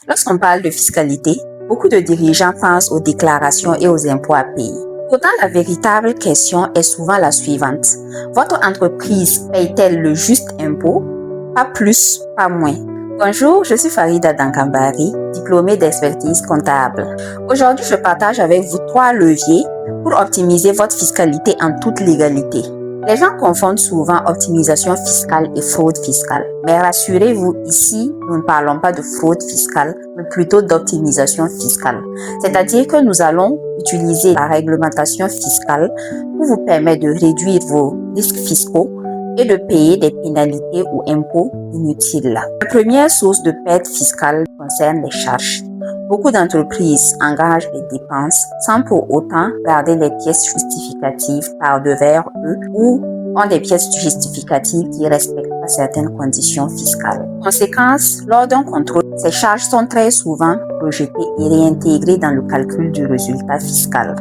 Lorsqu'on parle de fiscalité, beaucoup de dirigeants pensent aux déclarations et aux impôts à payer. Pourtant, la véritable question est souvent la suivante. Votre entreprise paye-t-elle le juste impôt? Pas plus, pas moins. Bonjour, je suis Farida Dankambari, diplômée d'expertise comptable. Aujourd'hui, je partage avec vous 3 leviers pour optimiser votre fiscalité en toute légalité. Les gens confondent souvent optimisation fiscale et fraude fiscale. Mais rassurez-vous, ici, nous ne parlons pas de fraude fiscale, mais plutôt d'optimisation fiscale. C'est-à-dire que nous allons utiliser la réglementation fiscale pour vous permettre de réduire vos risques fiscaux et de payer des pénalités ou impôts inutiles. La première source de perte fiscale concerne les charges. Beaucoup d'entreprises engagent des dépenses sans pour autant garder les pièces justificatives par devers eux ou ont des pièces justificatives qui ne respectent pas certaines conditions fiscales. Conséquence, lors d'un contrôle, ces charges sont très souvent rejetées et réintégrées dans le calcul du résultat fiscal.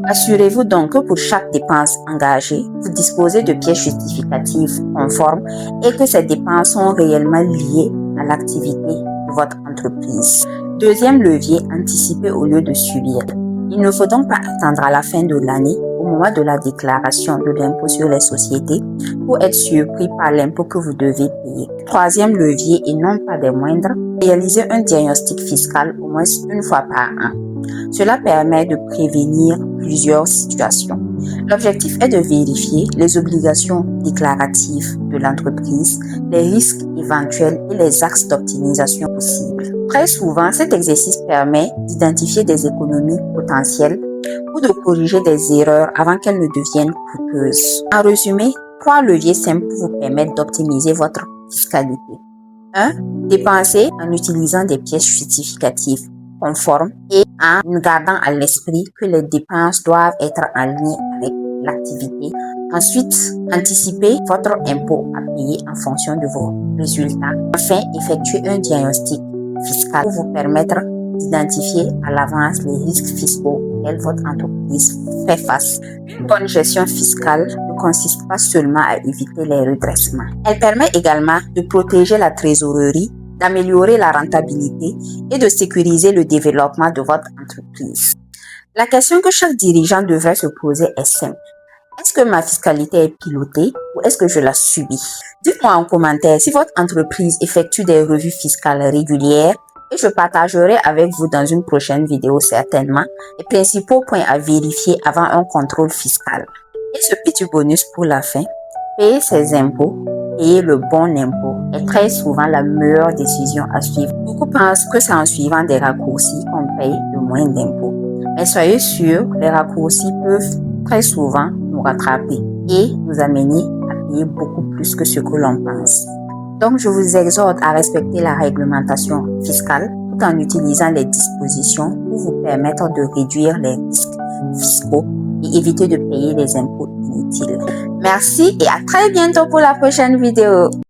Assurez-vous donc que pour chaque dépense engagée, vous disposez de pièces justificatives conformes et que ces dépenses sont réellement liées à l'activité de votre entreprise. Deuxième levier, anticiper au lieu de subir. Il ne faut donc pas attendre à la fin de l'année, au moment de la déclaration de l'impôt sur les sociétés, pour être surpris par l'impôt que vous devez payer. Troisième levier, et non pas des moindres, réaliser un diagnostic fiscal au moins une fois par an. Cela permet de prévenir plusieurs situations. L'objectif est de vérifier les obligations déclaratives de l'entreprise, les risques éventuels et les axes d'optimisation possibles. Très souvent, cet exercice permet d'identifier des économies potentielles ou de corriger des erreurs avant qu'elles ne deviennent coûteuses. En résumé, 3 leviers simples pour vous permettre d'optimiser votre fiscalité. 1. Dépenser en utilisant des pièces justificatives conformes et en gardant à l'esprit que les dépenses doivent être en lien avec l'activité. Ensuite, anticipez votre impôt à payer en fonction de vos résultats. Enfin, effectuez un diagnostic fiscal pour vous permettre d'identifier à l'avance les risques fiscaux auxquels votre entreprise fait face. Une bonne gestion fiscale ne consiste pas seulement à éviter les redressements. Elle permet également de protéger la trésorerie, d'améliorer la rentabilité et de sécuriser le développement de votre entreprise. La question que chaque dirigeant devrait se poser est simple. Est-ce que ma fiscalité est pilotée ou est-ce que je la subis? Dites-moi en commentaire si votre entreprise effectue des revues fiscales régulières et je partagerai avec vous dans une prochaine vidéo certainement les principaux points à vérifier avant un contrôle fiscal. Et ce petit bonus pour la fin, payer ses impôts, payer le bon impôt est très souvent la meilleure décision à suivre. Beaucoup pensent que c'est en suivant des raccourcis qu'on paye le moins d'impôts. Mais soyez sûrs, les raccourcis peuvent très souvent nous rattraper et nous amener à payer beaucoup plus que ce que l'on pense. Donc, je vous exhorte à respecter la réglementation fiscale tout en utilisant les dispositions pour vous permettre de réduire les risques fiscaux et éviter de payer les impôts inutiles. Merci et à très bientôt pour la prochaine vidéo.